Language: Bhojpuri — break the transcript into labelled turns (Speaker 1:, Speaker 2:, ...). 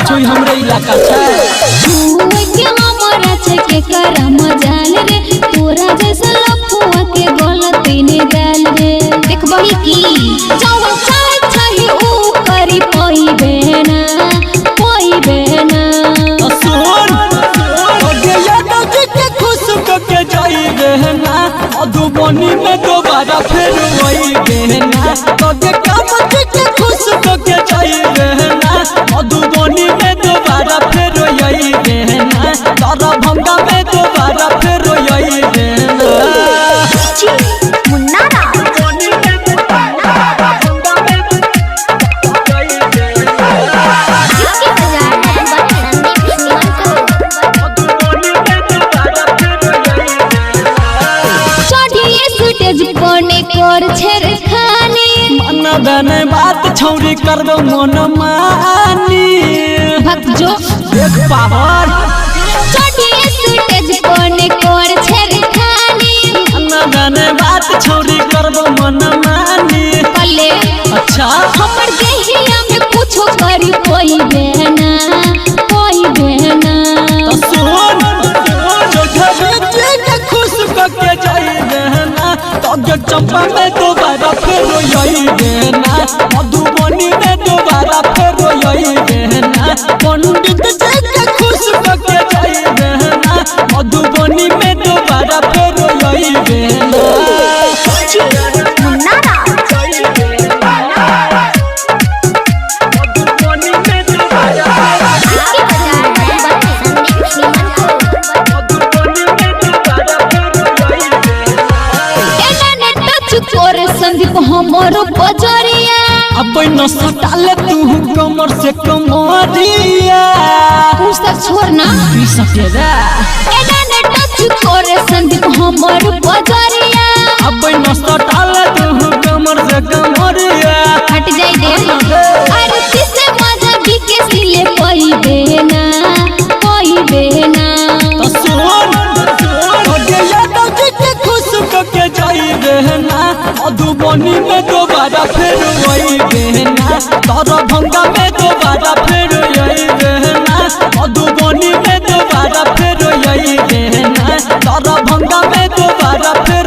Speaker 1: छुई हमरे इलाका छे
Speaker 2: छुए के हमरा छे के करम जान रे तोरा जैसा लफुआ के गलती ने डाल रे देखबही की जवन चाहे छही ऊ करी पइबे ना
Speaker 1: सुन ओगे यादव जी के खुश के जाइबे ना मधुबनी में दोबारा फिर वही ना ओगे कामत जी के खुश के जाइबे ना मधुबनी में दोबारा फिर यही ना तारा भंगा में दोबारा फिर यही ना
Speaker 2: मुन्ना ना कर छेड़खानी
Speaker 1: मन बने बात छौरी करबो मन मानी
Speaker 2: भग जो
Speaker 1: देख पावर
Speaker 2: चढ़िए स्टेज कोने कर छेड़खानी
Speaker 1: मन बने बात छौरी करबो मन मानी
Speaker 2: पल्ले
Speaker 1: अच्छा
Speaker 2: हमर देहिया में कुछो करी पइबे ना
Speaker 1: तो सुन जो घरे के खुश के जाइबे ना तो चंपा में दोबारा फिर यही ना मधुबनी में दोबारा फिर यही ना पंडित जी के खुश के जाइबे ना मधुबनी में दोबारा फिर यही ना
Speaker 2: मुन्ना ना
Speaker 1: मधुबनी में दोबारा
Speaker 2: संदीप हमरो बजरिया
Speaker 1: अब न सटाले तू कमर से कमरिया
Speaker 2: तू सब छोड़ ना
Speaker 1: पी सकेला
Speaker 2: एना ने टच करे संदीप हमरो बजरिया
Speaker 1: अब न सटाले तू कमर से कमरिया
Speaker 2: हट जाई दे अरे किसे मजा भी के सिले पइबे ना
Speaker 1: तो सुन ओगे यादव जी के खुश के जाइबे ना मधुबनी में दोबारा फिर वही ना तारा भंगा में दोबारा फिर यही ना मधुबनी में दोबारा फिर यही ना तारा भंगा में दोबारा फिर